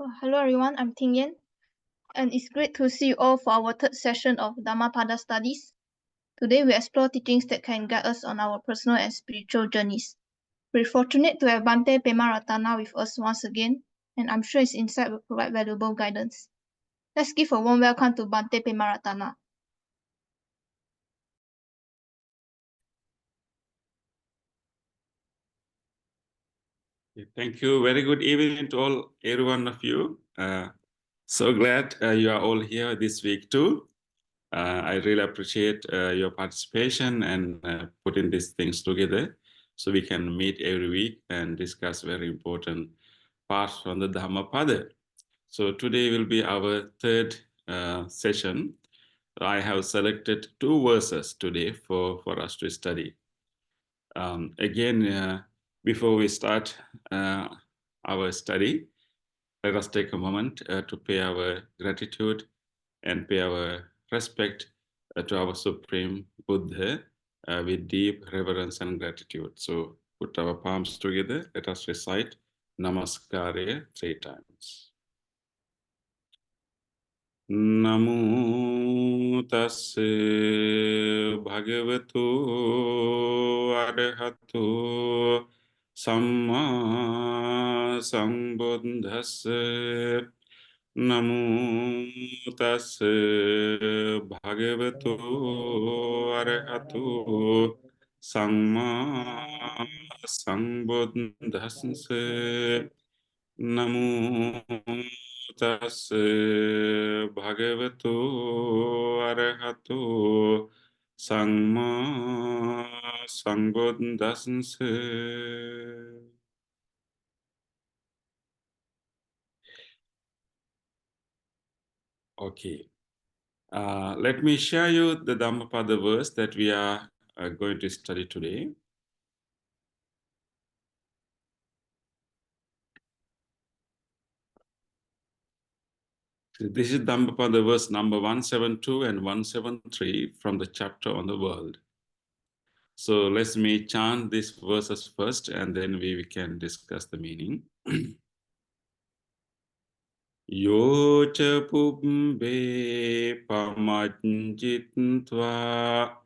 Hello everyone, I'm Ting Yan, and it's great to see you all for our third session of Dhammapada studies. Today we explore teachings that can guide us on our personal and spiritual journeys. We're fortunate to have Bhante Pemaratana with us once again, and I'm sure his insight will provide valuable guidance. Let's give a warm welcome to Bhante Pemaratana. Thank you. Very good evening to every one of you. So glad you are all here this week too. I really appreciate your participation and putting these things together so we can meet every week and discuss very important parts from the Dhammapada. So today will be our third session. I have selected 2 verses today for us to study. Before we start our study, let us take a moment to pay our gratitude and pay our respect to our Supreme Buddha with deep reverence and gratitude. So put our palms together, let us recite Namaskara 3 times. Namo tassa bhagavato arahato samma sambuddhassa. Namo tassa bhagavato arahato samma sambuddhassa. Namo tassa bhagavato arahato samma sambuddhassa. Okay. Let me share you the Dhammapada verse that we are going to study today. This is Dhammapada verse number 172 and 173 from the chapter on the world. So let's me chant these verses first and then we can discuss the meaning. Yocha pubbe pamajjitva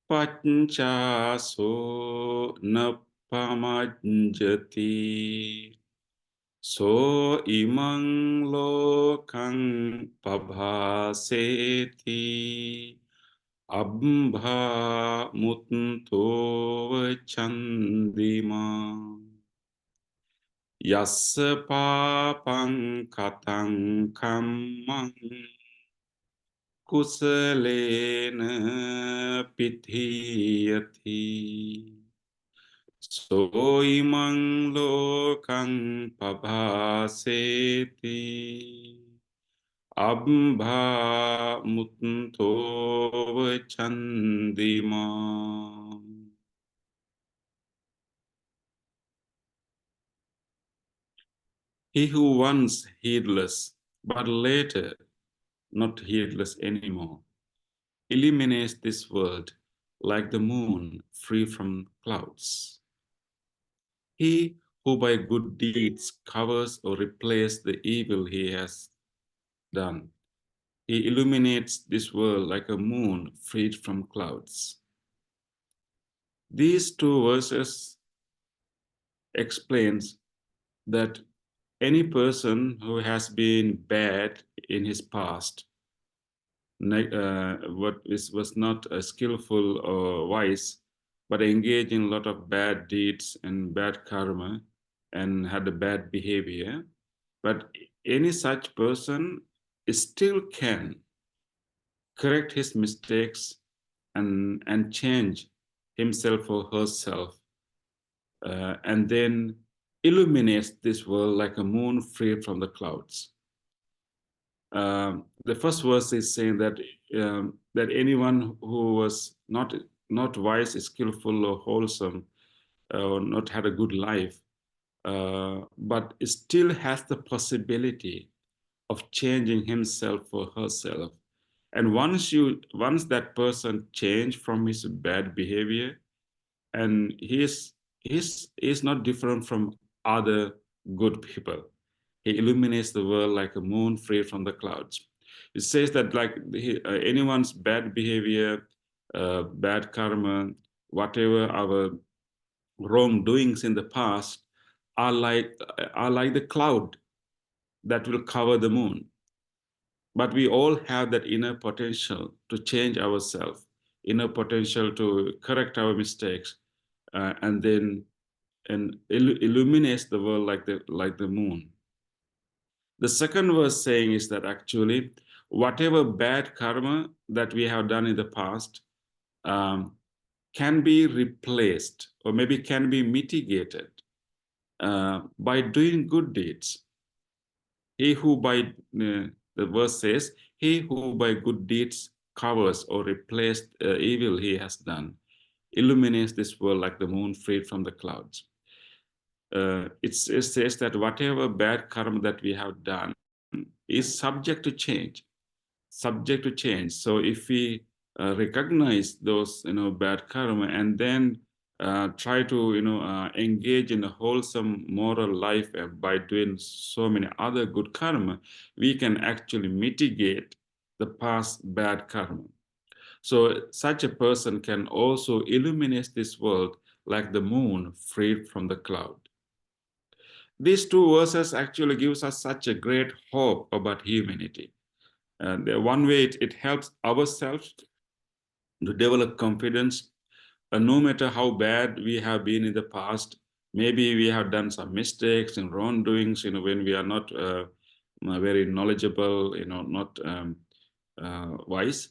pañcaso na pamajjati. So imang lokang pabhaseti 𝗗𝗵𝗺𝗺𝗀𝗺𝗺𝗁 Yassa papang katang kammang kusalena pithiyati. So imang lokang pabhaseti 𝗵𝗺𝗺𝗁. He who once heedless, but later not heedless anymore, illuminates this world like the moon free from clouds. He who by good deeds covers or replaces the evil he has done, he illuminates this world like a moon freed from clouds. These 2 verses explains that any person who has been bad in his past, was not skillful or wise, but engaged in a lot of bad deeds and bad karma and had a bad behavior, but any such person still can correct his mistakes and change himself or herself, and then illuminates this world like a moon freed from the clouds. The first verse is saying that that anyone who was not wise, skillful, or wholesome, or not had a good life, but still has the possibility of changing himself or herself. And once that person changed from his bad behavior, and he is not different from other good people. He illuminates the world like a moon freed from the clouds. It says that like anyone's bad behavior, bad karma, whatever our wrongdoings in the past are like the cloud that will cover the moon. But we all have that inner potential to change ourselves, inner potential to correct our mistakes, and then illuminates the world like the moon. The second verse saying is that actually, whatever bad karma that we have done in the past can be replaced, or maybe can be mitigated by doing good deeds. He who by, the verse says, he who by good deeds covers or replaced evil he has done, illuminates this world like the moon freed from the clouds. It says that whatever bad karma that we have done is subject to change, subject to change. So if we recognize those, bad karma and then try to, engage in a wholesome moral life by doing so many other good karma, we can actually mitigate the past bad karma. So such a person can also illuminate this world like the moon freed from the cloud. These two verses actually gives us such a great hope about humanity. And one way it helps ourselves to develop confidence, no matter how bad we have been in the past. Maybe we have done some mistakes and wrongdoings, when we are not very knowledgeable, not wise.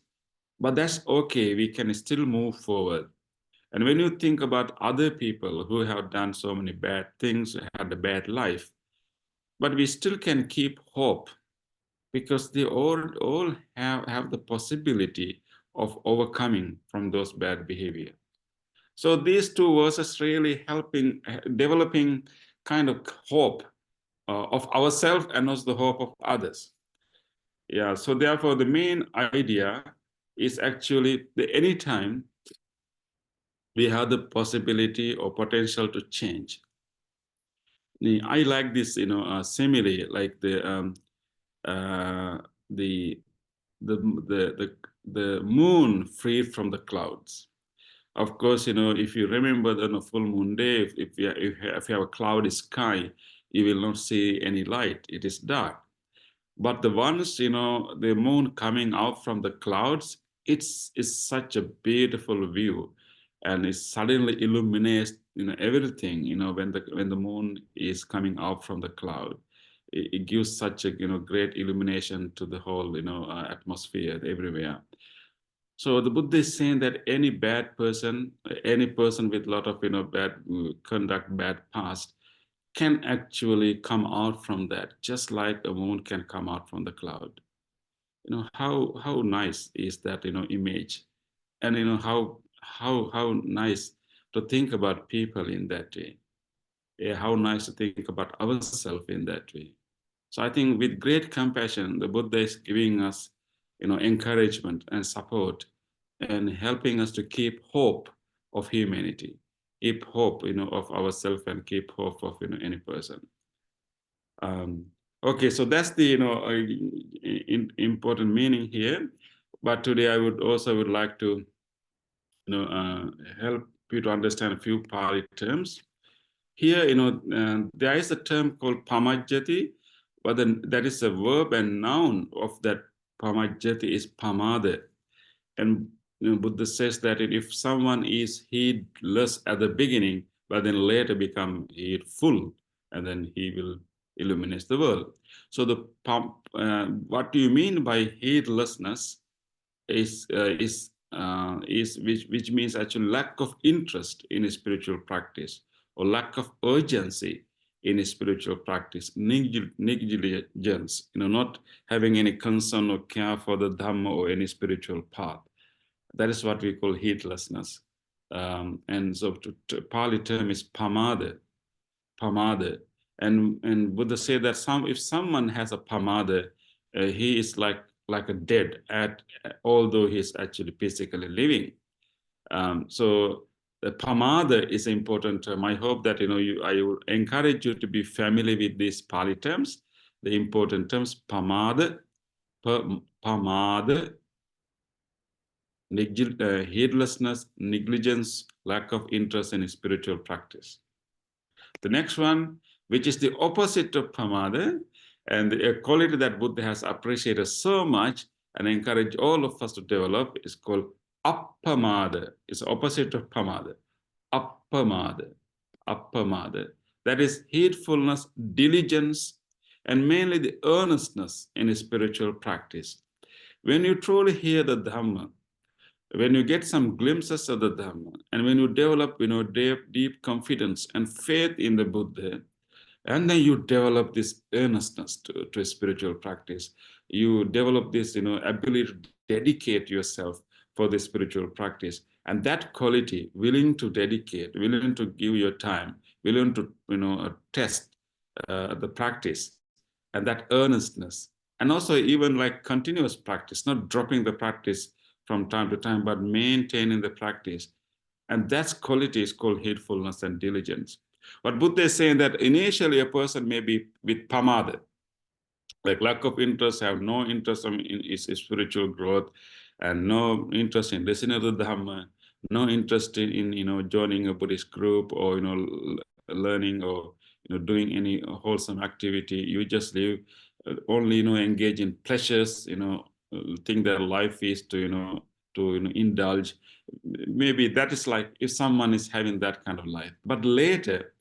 But that's okay, we can still move forward. And when you think about other people who have done so many bad things, had a bad life, but we still can keep hope, because they all have the possibility of overcoming from those bad behavior. So these two verses really helping developing kind of hope of ourselves and also the hope of others. Yeah, so therefore the main idea is actually that anytime we have the possibility or potential to change. I like this, simile, like the moon freed from the clouds. Of course, if you remember on a full moon day, if you have a cloudy sky, you will not see any light. It is dark. But the ones, the moon coming out from the clouds, it's such a beautiful view, and it suddenly illuminates, everything. When the moon is coming out from the cloud, it gives such a great illumination to the whole atmosphere everywhere. So the Buddha is saying that any bad person, any person with a lot of bad conduct, bad past, can actually come out from that, just like a moon can come out from the cloud. How nice is that image, and how nice to think about people in that way. How nice to think about ourselves in that way. So I think with great compassion, the Buddha is giving us, encouragement and support, and helping us to keep hope of humanity, keep hope, of ourselves, and keep hope of, any person. Okay, so that's the, important meaning here. But today I would like to, help you to understand a few Pali terms. Here, there is a term called pamajjati, but then that is a verb and noun of that pamajjati is pamada. And Buddha says that if someone is heedless at the beginning, but then later become heedful, and then he will illuminate the world. So what do you mean by heedlessness is which means actually lack of interest in a spiritual practice, or lack of urgency in a spiritual practice, negligence, not having any concern or care for the Dhamma or any spiritual path. That is what we call heedlessness. And so Pali term is pamada. And Buddha said that if someone has a pamada, he is like a dead, although he's actually physically living. So the pamada is an important term. I hope that I would encourage you to be familiar with these Pali terms, the important terms: pamada, pamada, heedlessness, negligence, lack of interest in spiritual practice. The next one, which is the opposite of pamada, and a quality that Buddha has appreciated so much and encouraged all of us to develop, is called appamada. It's the opposite of pamada. Appamada. Appamada. That is heedfulness, diligence, and mainly the earnestness in spiritual practice. When you truly hear the Dhamma, when you get some glimpses of the Dhamma, and when you develop, deep confidence and faith in the Buddha, and then you develop this earnestness to spiritual practice, you develop this, ability to dedicate yourself for the spiritual practice, and that quality, willing to dedicate, willing to give your time, willing to, test the practice, and that earnestness, and also even like continuous practice, not dropping the practice from time to time, but maintaining the practice. And that quality is called heedfulness and diligence. But Buddha is saying that initially a person may be with pamada, like lack of interest, have no interest in his spiritual growth, and no interest in listening to the Dhamma, no interest in joining a Buddhist group, or learning, or doing any wholesome activity. You just live only engage in pleasures, think that life is to indulge. Maybe that is like if someone is having that kind of life. But later,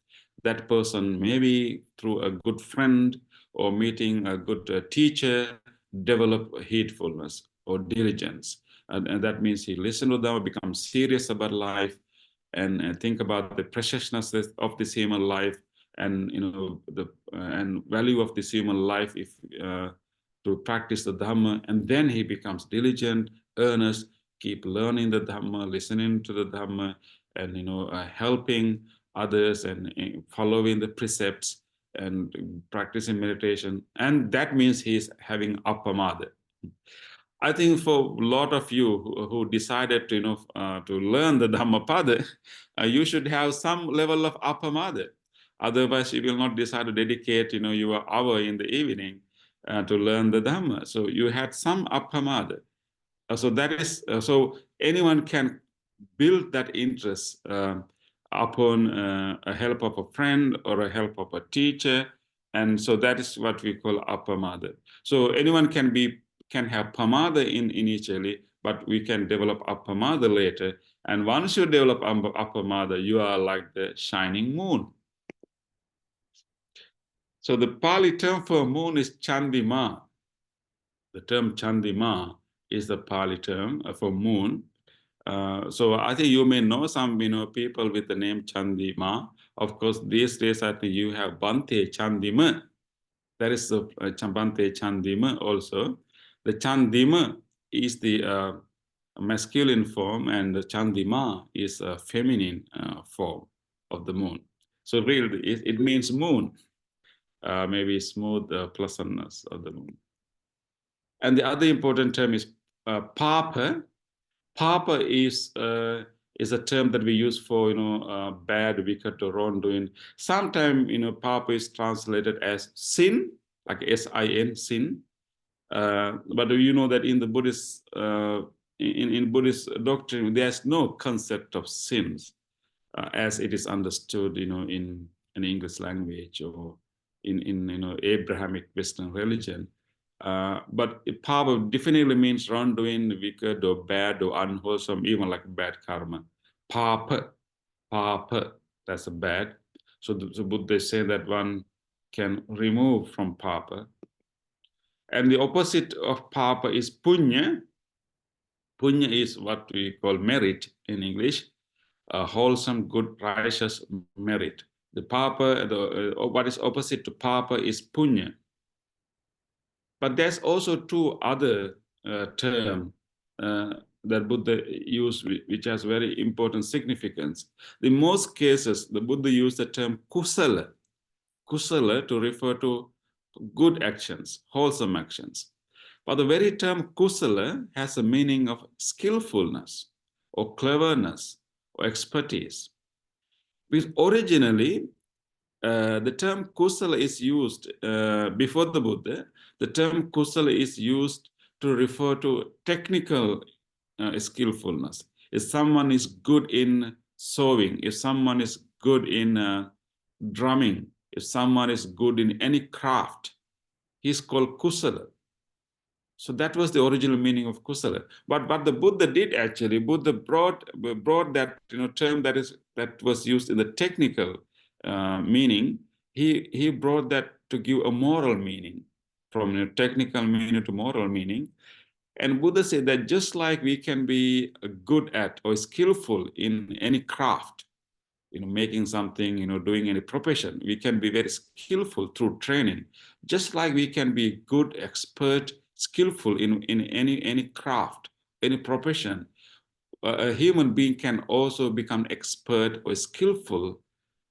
that person, maybe through a good friend or meeting a good teacher, develop heedfulness or diligence. And that means he listens to them, becomes serious about life, and think about the preciousness of this human life, and the and value of this human life if to practice the Dhamma. And then he becomes diligent, earnest, keep learning the Dhamma, listening to the Dhamma, and helping others, and following the precepts, and practicing meditation. And that means he's having appamada. I think for a lot of you who decided to to learn the Dhammapada, you should have some level of appamada. Otherwise, you will not decide to dedicate your hour in the evening to learn the Dhamma. So you had some appamada. So that is so anyone can build that interest upon a help of a friend or a help of a teacher, and so that is what we call appamada. So anyone can have pamada initially, but we can develop appamada later. And once you develop appamada, you are like the shining moon. So the Pali term for moon is Chandima. The term Chandima is the Pali term for moon. So I think you may know some people with the name Chandima. Of course, these days I think you have Bhante Chandima. That is the Bhante Chandima also. The Chandima is the masculine form, and the Chandima is a feminine form of the moon. So really, it means moon, maybe smooth pleasantness of the moon. And the other important term is Papa. Papa is a term that we use for bad, wicked, or wrongdoing. Sometimes Papa is translated as sin, like sin, sin. But you know that in the Buddhist in Buddhist doctrine, there's no concept of sins as it is understood in English language or in Abrahamic Western religion. But papa definitely means wrongdoing, wicked or bad or unwholesome, even like bad karma. Papa, that's a bad. So the Buddha say that one can remove from papa. And the opposite of papa is punya. Punya is what we call merit in English, a wholesome, good, righteous merit. The papa, what is opposite to papa is punya. But there's also two other terms that Buddha used, which has very important significance. In most cases, the Buddha used the term kusala, kusala to refer to good actions, wholesome actions. But the very term kusala has a meaning of skillfulness or cleverness or expertise. Because originally, the term kusala is used before the Buddha. The term kusala is used to refer to technical skillfulness. If someone is good in sewing, if someone is good in drumming, if someone is good in any craft, he's called kusala. So that was the original meaning of kusala. But the Buddha did actually. Buddha brought that term that was used in the technical meaning. He brought that to give a moral meaning, from technical meaning to moral meaning. And Buddha said that just like we can be good at or skillful in any craft, making something, doing any profession, we can be very skillful through training. Just like we can be good, expert, skillful in any craft, any profession, a human being can also become expert or skillful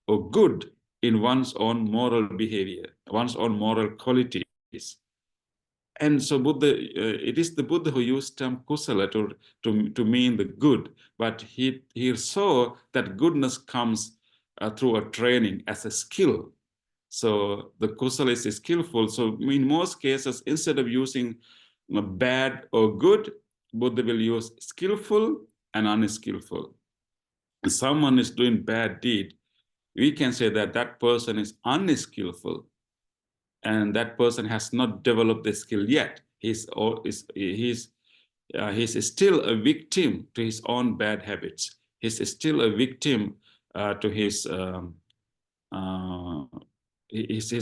or good in one's own moral behavior, one's own moral qualities. And so Buddha, it is the Buddha who used term kusala to mean the good, but he saw that goodness comes through a training as a skill. So the kusala is skillful. So in most cases, instead of using bad or good, Buddha will use skillful and unskillful. If someone is doing bad deed, we can say that that person is unskillful, and that person has not developed the skill yet. He's still a victim to his own bad habits. He's still a victim to his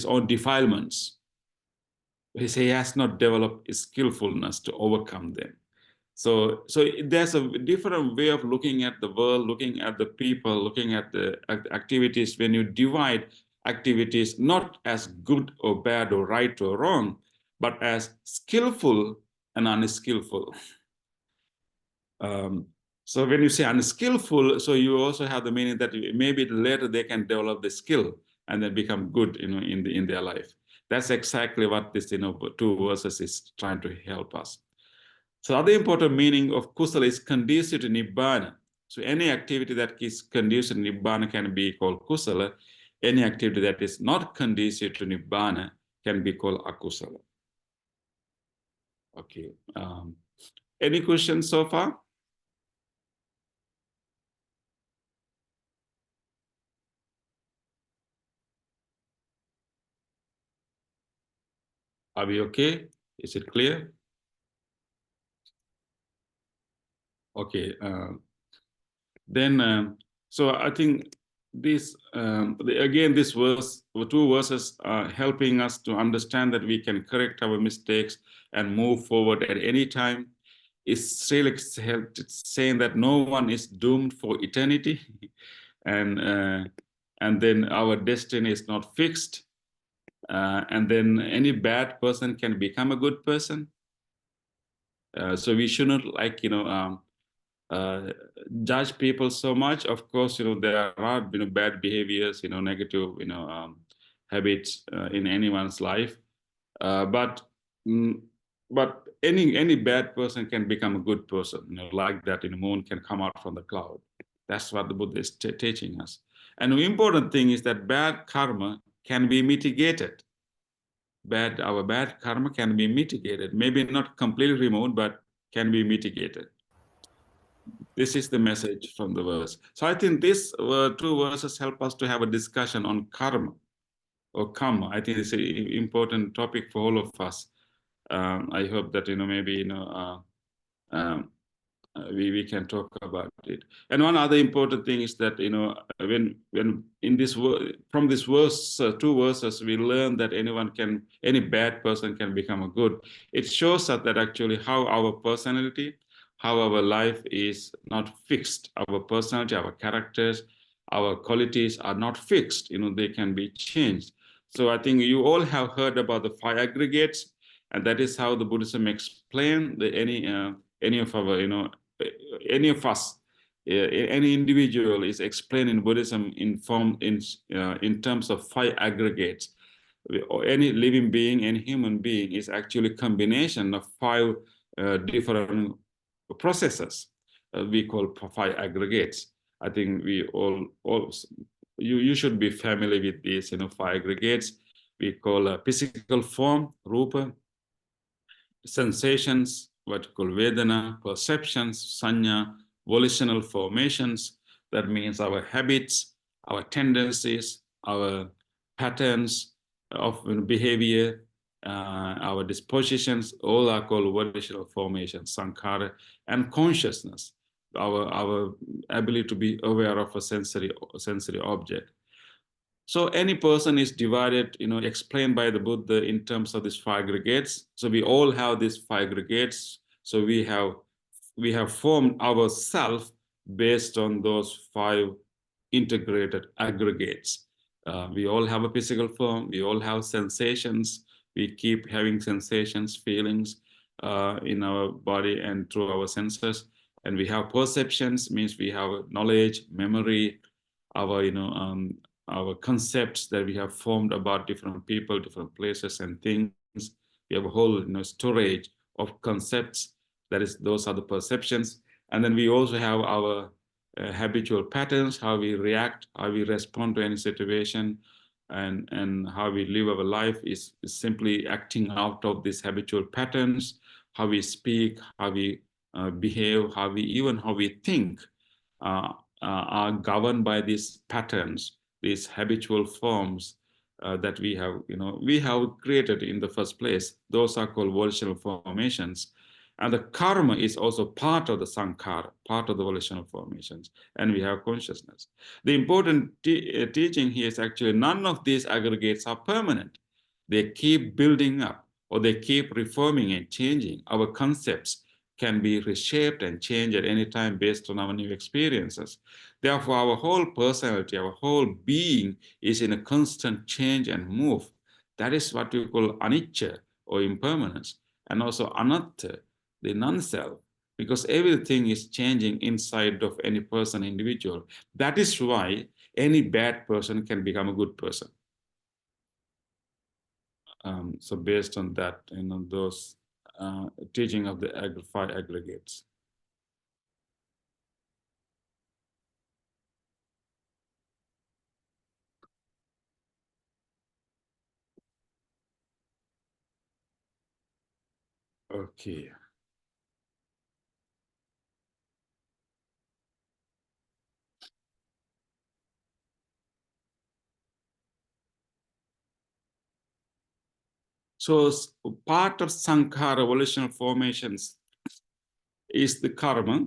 own defilements. He has not developed skillfulness to overcome them. So there's a different way of looking at the world, looking at the people, looking at the activities. When you divide activities not as good or bad or right or wrong, but as skillful and unskillful. So when you say unskillful, so you also have the meaning that maybe later they can develop the skill and then become good, in their life. That's exactly what this, 2 verses is trying to help us. So other important meaning of kusala is conducive to nibbana. So any activity that is conducive to nibbana can be called kusala. Any activity that is not conducive to nibbana can be called akusala. Okay. Any questions so far? Are we okay? Is it clear? Okay. So I think this again, this verse, 2 verses are helping us to understand that we can correct our mistakes and move forward at any time. It's really saying that no one is doomed for eternity, and then our destiny is not fixed, and then any bad person can become a good person. So we shouldn't judge people so much. Of course, there are bad behaviors, negative habits in anyone's life, but any bad person can become a good person, like that moon can come out from the cloud. That's what the Buddha is teaching us. And the important thing is that bad karma can be mitigated. Our bad karma can be mitigated, maybe not completely removed, but can be mitigated. This is the message from the verse. So I think these 2 verses help us to have a discussion on karma or karma. I think it's an important topic for all of us. I hope that maybe we can talk about it. And one other important thing is that when in this from this verse, 2 verses, we learn that any bad person can become a good. It shows us that actually how our personality, how our life is not fixed. Our personality, our characters, our qualities are not fixed. They can be changed. So I think you all have heard about the 5 aggregates, and that is how the Buddhism explains any of us, any individual is explained in Buddhism in terms of 5 aggregates. Any living being, any human being is actually a combination of 5 different processes we call 5 aggregates. I think we all you should be familiar with these, 5 aggregates. We call physical form, rupa, sensations, what we call vedana, perceptions, sanya, volitional formations. That means our habits, our tendencies, our patterns of behavior, our dispositions, all are called volitional formations, sankhara, and consciousness, our ability to be aware of a sensory object. So any person is divided, explained by the Buddha in terms of these 5 aggregates. So we all have these 5 aggregates. So we have formed ourselves based on those 5 integrated aggregates. We all have a physical form. We all have sensations. We keep having sensations, feelings in our body and through our senses. And we have perceptions, means we have knowledge, memory, our concepts that we have formed about different people, different places and things. We have a whole storage of concepts. Those are the perceptions. And then we also have our habitual patterns, how we react, how we respond to any situation, and how we live our life is simply acting out of these habitual patterns. How we speak, how we behave, how we think are governed by these patterns, these habitual forms that we have created in the first place. Those are called volitional formations. And the karma is also part of the sankhara, part of the volitional formations. And we have consciousness. The important teaching here is actually none of these aggregates are permanent. They keep building up, or they keep reforming and changing. Our concepts can be reshaped and changed at any time based on our new experiences. Therefore, our whole personality, our whole being is in a constant change and move. That is what we call anicca, or impermanence, and also anatta, the non-self, because everything is changing inside of any person, individual. That is why any bad person can become a good person. So based on that, those teaching of the 5 aggregates. Okay. So part of sankhara, volitional formations, is the karma.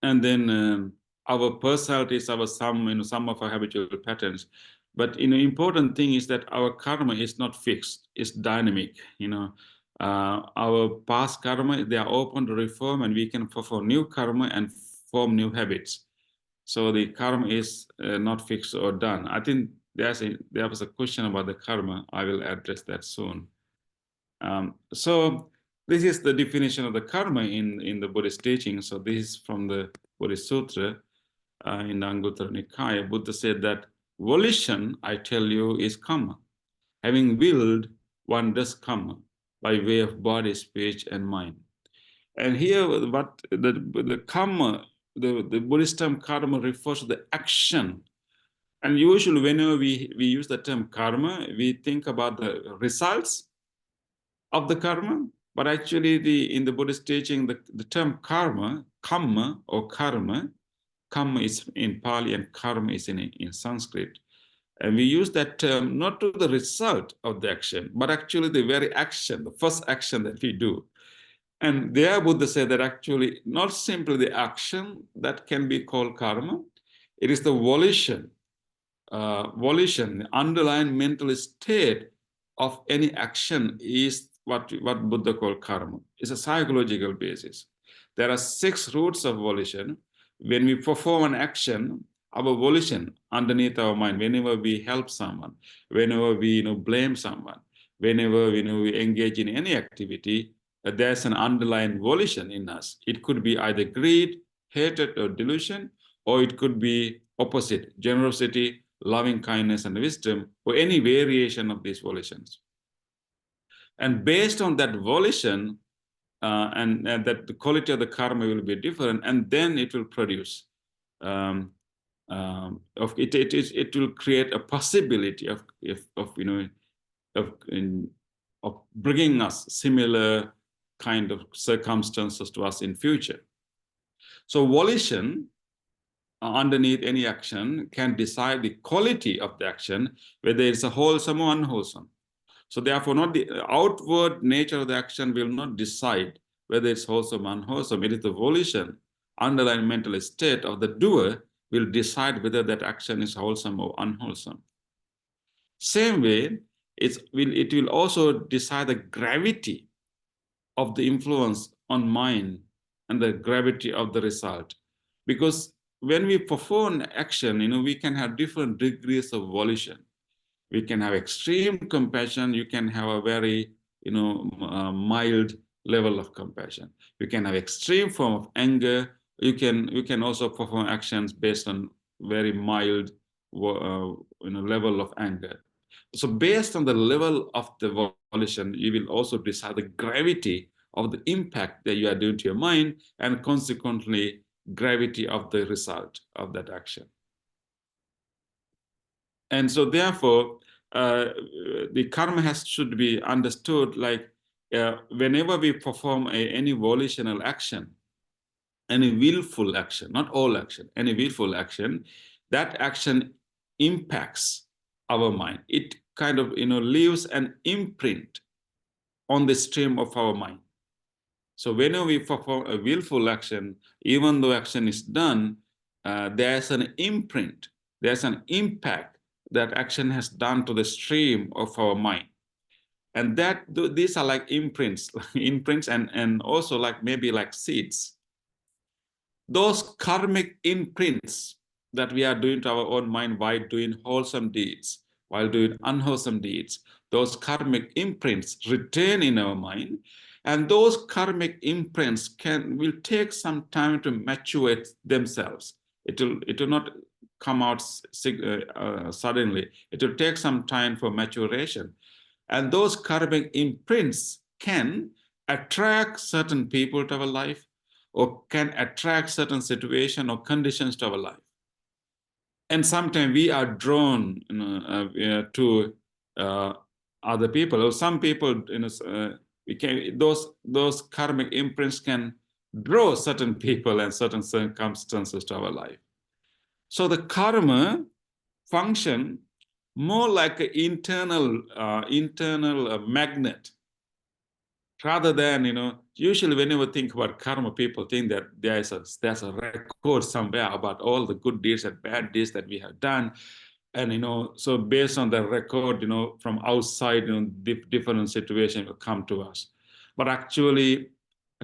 And then our personalities, our some of our habitual patterns. But important thing is that our karma is not fixed; it's dynamic. Our past karma, they are open to reform, and we can perform new karma and form new habits. So the karma is not fixed or done. I think there was a question about the karma. I will address that soon. So this is the definition of the karma in the Buddhist teaching. So this is from the Buddhist Sutra in the Anguttara Nikaya. Buddha said that volition, I tell you, is karma. Having willed, one does karma by way of body, speech, and mind. And here, what the karma, the Buddhist term karma refers to the action. And usually, whenever we use the term karma, we think about the results of the karma, but actually in the Buddhist teaching, the term kamma or karma is in Pali and karma is in Sanskrit. And we use that term not to the result of the action, but actually the very action, the first action that we do. And there Buddha said that actually not simply the action that can be called karma, it is the volition, the underlying mental state of any action is what Buddha called karma. It's a psychological basis. There are 6 roots of volition. When we perform an action, our volition underneath our mind, whenever we help someone, whenever we blame someone, whenever we engage in any activity, there's an underlying volition in us. It could be either greed, hatred, or delusion, or it could be opposite, generosity, loving kindness, and wisdom, or any variation of these volitions. And based on that volition, and that the quality of the karma will be different, and then it will produce it will create a possibility of bringing us similar kind of circumstances to us in future. So volition underneath any action can decide the quality of the action, whether it's a wholesome or unwholesome. So therefore, not the outward nature of the action will not decide whether it's wholesome or unwholesome. It is the volition, underlying mental state of the doer will decide whether that action is wholesome or unwholesome. Same way, it will also decide the gravity of the influence on mind and the gravity of the result. Because when we perform action, we can have different degrees of volition. We can have extreme compassion. You can have a very, mild level of compassion. You can have extreme form of anger. You can also perform actions based on very mild, level of anger. So based on the level of the volition, you will also decide the gravity of the impact that you are doing to your mind, and consequently, gravity of the result of that action. And so therefore, the karma should be understood like whenever we perform any volitional action, any willful action, not all action, any willful action, that action impacts our mind. It kind of leaves an imprint on the stream of our mind. So whenever we perform a willful action, even though action is done, there's an imprint, there's an impact that action has done to the stream of our mind. And these are like imprints, and also like maybe like seeds. Those karmic imprints that we are doing to our own mind while doing wholesome deeds, while doing unwholesome deeds, those karmic imprints retain in our mind, and those karmic imprints will take some time to mature themselves. It will not come out suddenly. It will take some time for maturation. And those karmic imprints can attract certain people to our life, or can attract certain situations or conditions to our life. And sometimes we are drawn to other people, or some people, those karmic imprints can draw certain people and certain circumstances to our life. So the karma function more like an internal magnet, rather than, usually whenever we think about karma, people think that there's a record somewhere about all the good deeds and bad deeds that we have done. And, so based on the record, from outside, different situations will come to us. But actually,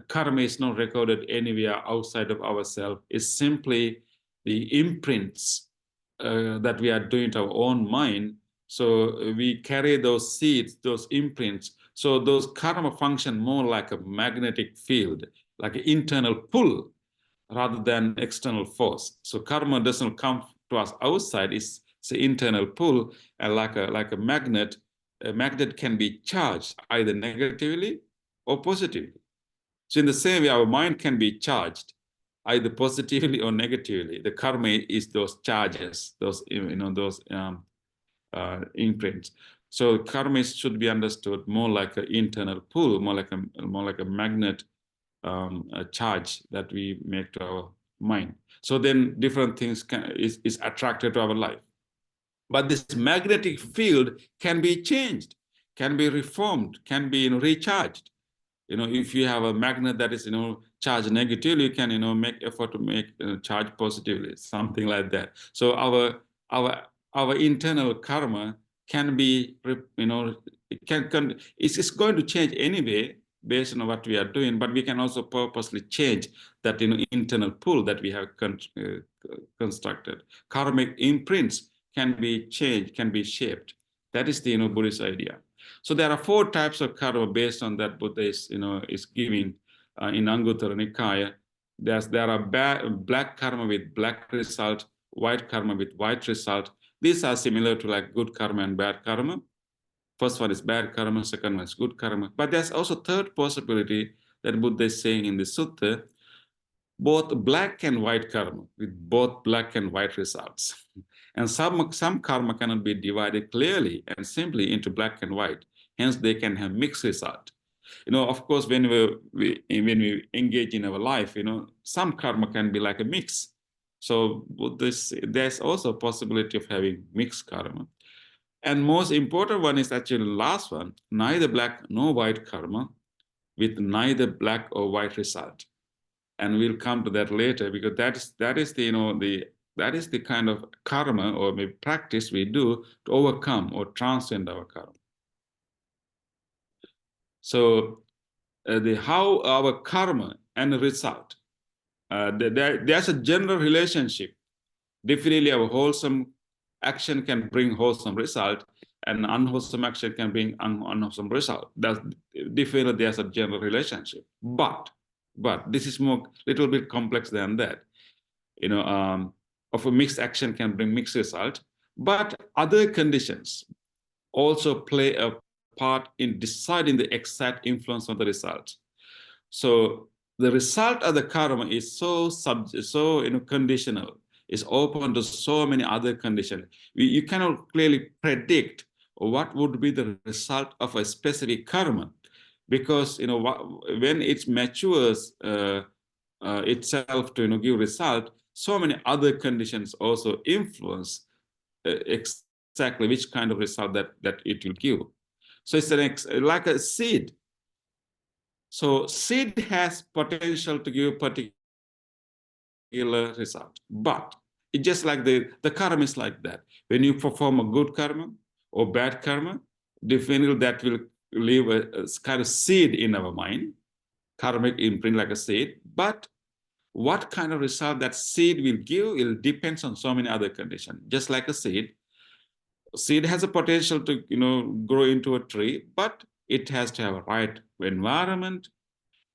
karma is not recorded anywhere outside of ourselves. It's simply the imprints that we are doing to our own mind. So we carry those seeds, those imprints. So those karma function more like a magnetic field, like an internal pull, rather than external force. So karma doesn't come to us outside. It's an internal pull, and like a magnet. A magnet can be charged either negatively or positively. So in the same way, our mind can be charged either positively or negatively. The karma is those charges, those imprints. So karma should be understood more like an internal pull, more like a magnet a charge that we make to our mind. So then different things is attracted to our life. But this magnetic field can be changed, can be reformed, can be recharged. If you have a magnet that is charged negatively, you can make effort to make charge positively, something like that. So our internal karma can be it's going to change anyway based on what we are doing, but we can also purposely change that internal pull that we have constructed. Karmic imprints can be changed, can be shaped. That is the Buddhist idea. So there are 4 types of karma based on that Buddha is giving in Anguttara Nikaya. There are black karma with black result, white karma with white result. These are similar to like good karma and bad karma. First one is bad karma, second one is good karma. But there's also third possibility that Buddha is saying in the sutta, both black and white karma, with both black and white results. And some karma cannot be divided clearly and simply into black and white. Hence, they can have mixed result. Of course, when we engage in our life, some karma can be like a mix. So there's also a possibility of having mixed karma. And most important one is actually the last one, neither black nor white karma with neither black or white result. And we'll come to that later, because that is the kind of karma or maybe practice we do to overcome or transcend our karma. So how our karma and the result, there's a general relationship. Definitely, our wholesome action can bring wholesome result, and unwholesome action can bring unwholesome result. Definitely, there's a general relationship. But this is little bit complex than that. Of a mixed action can bring mixed result, but other conditions also play a part in deciding the exact influence of the result. So the result of the karma is so conditional. It's open to so many other conditions. You cannot clearly predict what would be the result of a specific karma, because when it matures itself to give result, so many other conditions also influence exactly which kind of result that it will give. So it's like a seed. So seed has potential to give particular result, but it's just like the karma is like that. When you perform a good karma or bad karma, definitely that will leave a kind of seed in our mind, karmic imprint like a seed. But what kind of result that seed will give, it depends on so many other conditions. Just like a seed has a potential to grow into a tree, but it has to have a right environment,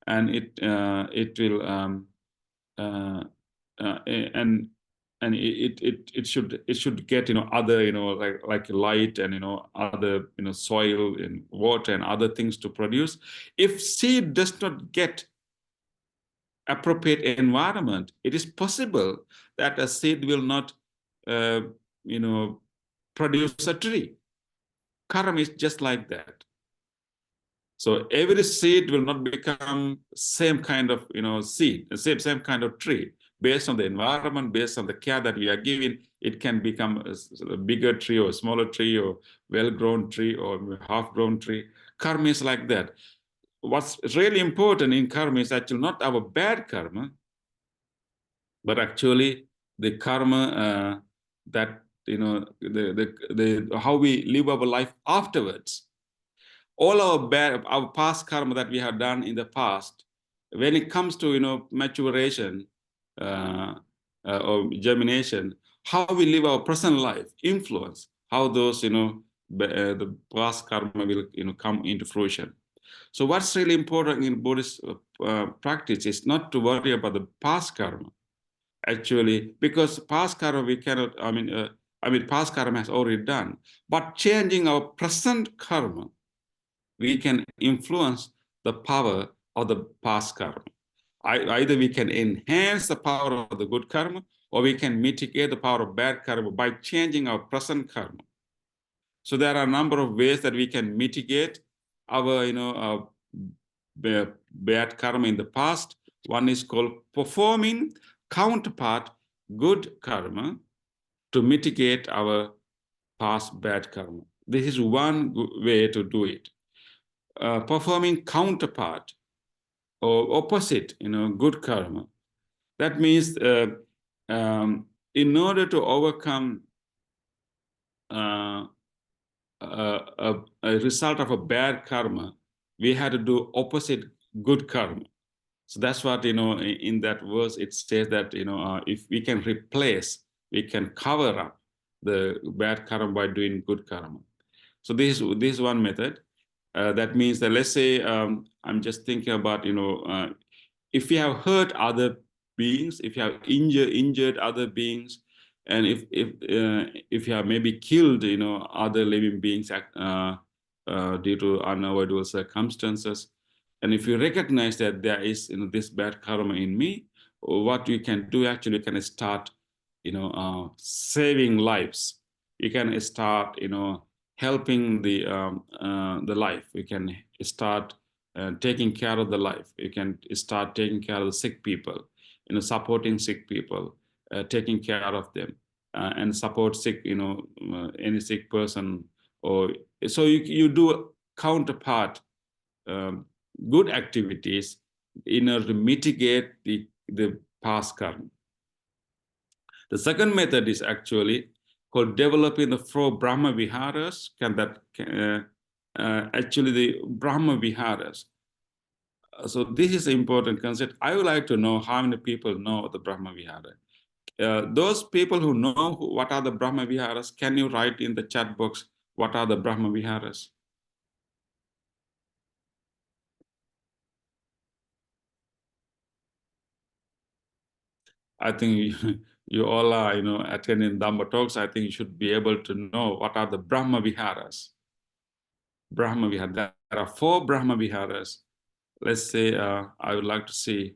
and it will and it should get other like light and other soil and water and other things to produce. If seed does not get appropriate environment, it is possible that a seed will not produce a tree. Karma is just like that. So every seed will not become same kind of seed, same kind of tree. Based on the environment, based on the care that we are giving, it can become a bigger tree or a smaller tree or well-grown tree or half-grown tree. Karma is like that. What's really important in karma is actually not our bad karma, but actually the karma that how we live our life afterwards. All our past karma that we have done in the past, when it comes to maturation or germination, how we live our present life influence how those the past karma will come into fruition. So what's really important in Buddhist practice is not to worry about the past karma, actually, because past karma we cannot. Past karma has already done, but changing our present karma, we can influence the power of the past karma. Either we can enhance the power of the good karma, or we can mitigate the power of bad karma by changing our present karma. So there are a number of ways that we can mitigate our bad karma in the past. One is called performing counterpart good karma to mitigate our past bad karma. This is one way to do it. Performing counterpart or opposite, good karma. That means in order to overcome a result of a bad karma, we had to do opposite good karma. So that's what, in that verse, it says that, if we can replace, we can cover up the bad karma by doing good karma. So this is one method. That means that, let's say, I'm just thinking about, if you have hurt other beings, if you have injured other beings, and if you have maybe killed, other living beings due to unavoidable circumstances, and if you recognize that there is this bad karma in me, what you can do, actually, you can start, saving lives. You can start, helping the life. You can start taking care of the life. You can start taking care of the sick people, supporting sick people, taking care of them, and support sick, any sick person. Or so you do counterpart good activities in order to mitigate the past karma. The second method is actually called developing the 4 Brahma Viharas. Actually the Brahma Viharas. So this is an important concept. I would like to know how many people know the Brahma Vihara. Those people who know what are the Brahma Viharas, can you write in the chat box what are the Brahma Viharas? I think you all are, attending Dhamma talks. I think you should be able to know what are the Brahma Viharas. Brahma Vihara. There are 4 Brahma Viharas. Let's say I would like to see.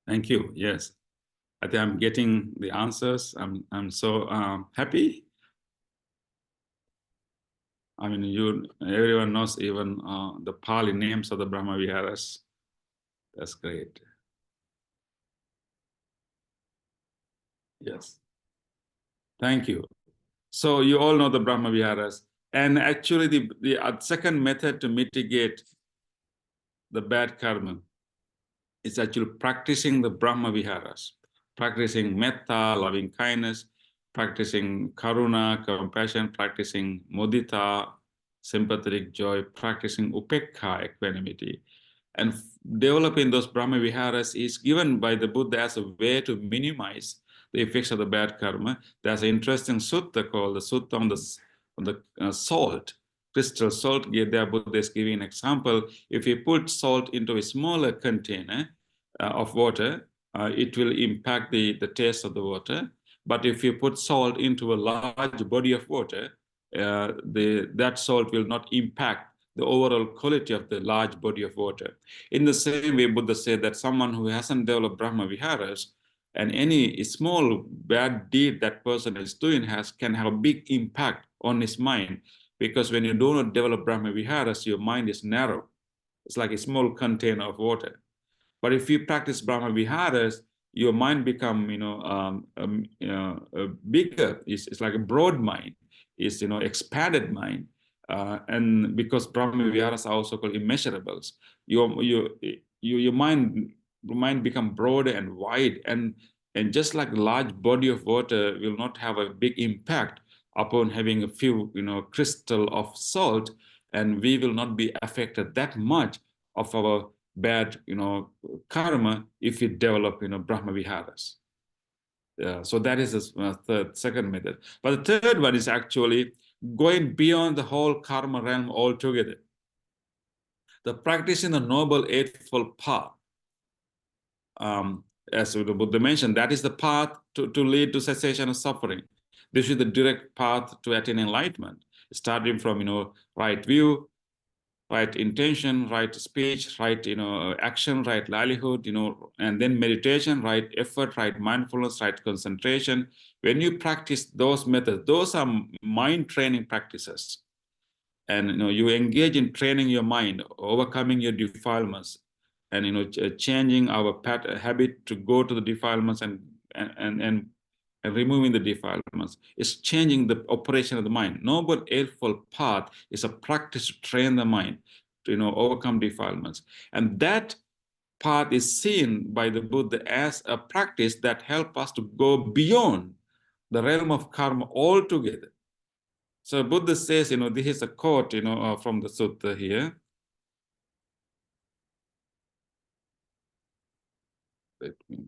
Thank you. Yes, I think I'm getting the answers. I'm so happy. I mean, everyone knows even the Pali names of the Brahma Viharas. That's great. Yes. Thank you. So you all know the Brahma Viharas. And actually the second method to mitigate the bad karma is actually practicing the Brahma Viharas, practicing metta, loving kindness, practicing karuna, compassion, practicing mudita, sympathetic joy, practicing upekkha, equanimity. And developing those Brahma Viharas is given by the Buddha as a way to minimize the effects of the bad karma. There's an interesting sutta called the Sutta on the salt, crystal salt. There Buddha is giving an example. If you put salt into a smaller container of water, it will impact the taste of the water. But if you put salt into a large body of water, that salt will not impact the overall quality of the large body of water. In the same way, Buddha said that someone who hasn't developed Brahma Viharas, and any small bad deed that person is doing can have a big impact on his mind, because when you do not develop Brahma Viharas, your mind is narrow. It's like a small container of water. But if you practice Brahma Viharas, your mind become bigger. It's like a broad mind. It's expanded mind. And because Brahma Viharas are also called immeasurables, your mind become broader and wide, and just like a large body of water will not have a big impact upon having a few crystal of salt, and we will not be affected that much of our bad karma if we develop Brahma Viharas. So that is the second method. But the third one is actually going beyond the whole karma realm altogether. The practicing the Noble Eightfold Path. As the Buddha mentioned, that is the path to lead to cessation of suffering. This is the direct path to attain enlightenment, starting from right view, right intention, right speech, right action, right livelihood, and then meditation, right effort, right mindfulness, right concentration. When you practice those methods, those are mind training practices, and you engage in training your mind, overcoming your defilements, and changing our habit to go to the defilements and removing the defilements. It's changing the operation of the mind. Noble Eightfold Path is a practice to train the mind to overcome defilements. And that path is seen by the Buddha as a practice that helps us to go beyond the realm of karma altogether. So Buddha says, this is a quote, from the sutta here. Let me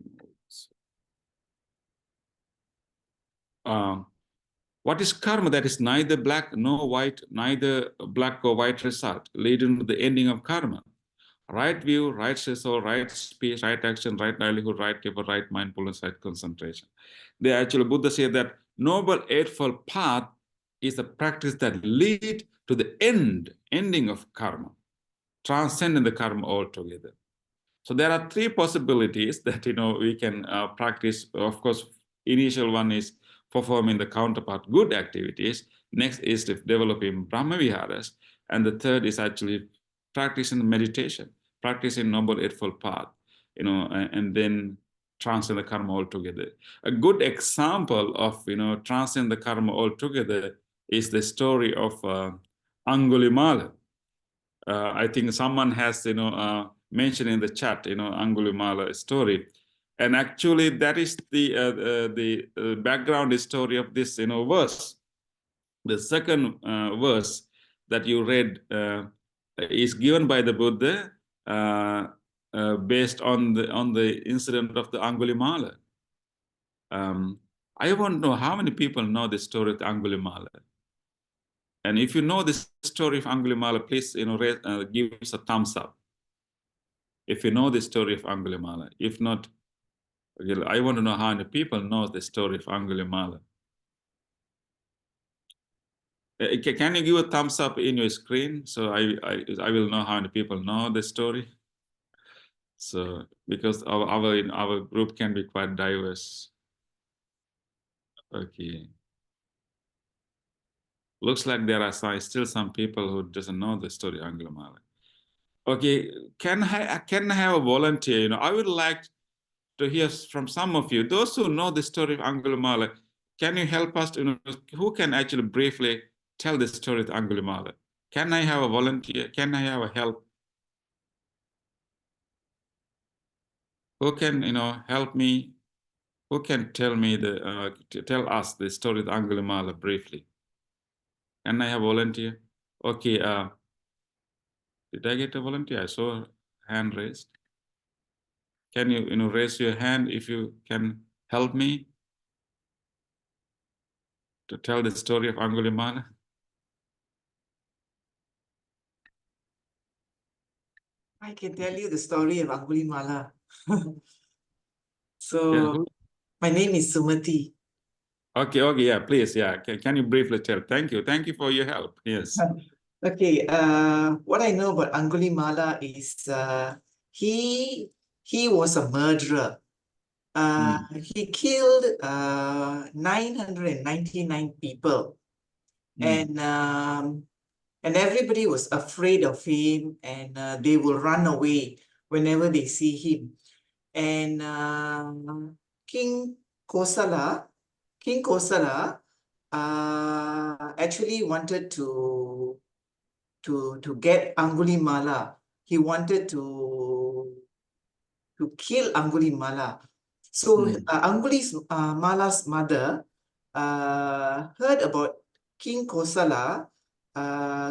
what is karma? That is neither black nor white, neither black or white result, leading to the ending of karma. right view, right soul, right speech, right action, right livelihood, right keeper, right mindfulness, right concentration. They actually, Buddha said that Noble Eightfold Path is a practice that lead to the ending of karma, transcending the karma altogether. So there are three possibilities that we can practice. Of course, initial one is performing the counterpart good activities. Next is developing Brahma Viharas, and the third is actually practicing meditation, practicing Noble Eightfold Path, and then transcend the karma altogether. A good example of transcend the karma altogether is the story of Angulimala. I think someone has mentioned in the chat Angulimala story, and actually that is the background story of this verse. The second verse that you read is given by the Buddha based on the incident of the Angulimala. I want to know how many people know the story of Angulimala. And if you know the story of Angulimala, please give us a thumbs up. If you know the story of Angulimala. If not, I want to know how many people know the story of Angulimala. Can you give a thumbs up in your screen so I will know how many people know the story? So because our group can be quite diverse. Okay. Looks like there are still some people who doesn't know the story of Angulimala. Okay, can I have a volunteer? I would like to hear from some of you. Those who know the story of Angulimala, can you help us? Who can actually briefly tell the story of Angulimala? Can I have a volunteer? Can I have a help? Who can help me? Who can tell me tell us the story of Angulimala briefly? Can I have a volunteer? Okay. Did I get a volunteer? I saw a hand raised. Can you raise your hand if you can help me to tell the story of Angulimala? I can tell you the story of Angulimala. Yeah, my name is Sumati. Okay, yeah, please, yeah. Can you briefly tell? Thank you for your help. Yes. Okay, what I know about Angulimala is he was a murderer. He killed 999 people, and everybody was afraid of him, and they will run away whenever they see him. And King Kosala actually wanted to get Angulimala. He wanted to kill Angulimala. So Mala's mother heard about King Kosala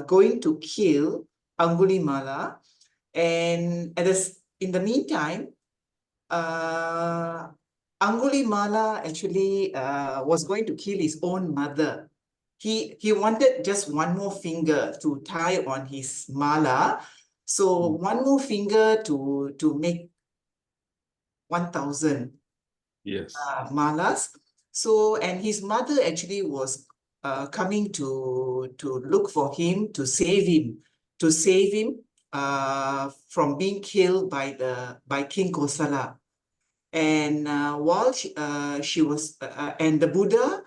going to kill Angulimala, and in the meantime, Angulimala actually was going to kill his own mother. He wanted just one more finger to tie on his mala. So one more finger to make 1,000 malas. So, and his mother actually was coming to look for him, to save him from being killed by King Kosala. And while she was, and the Buddha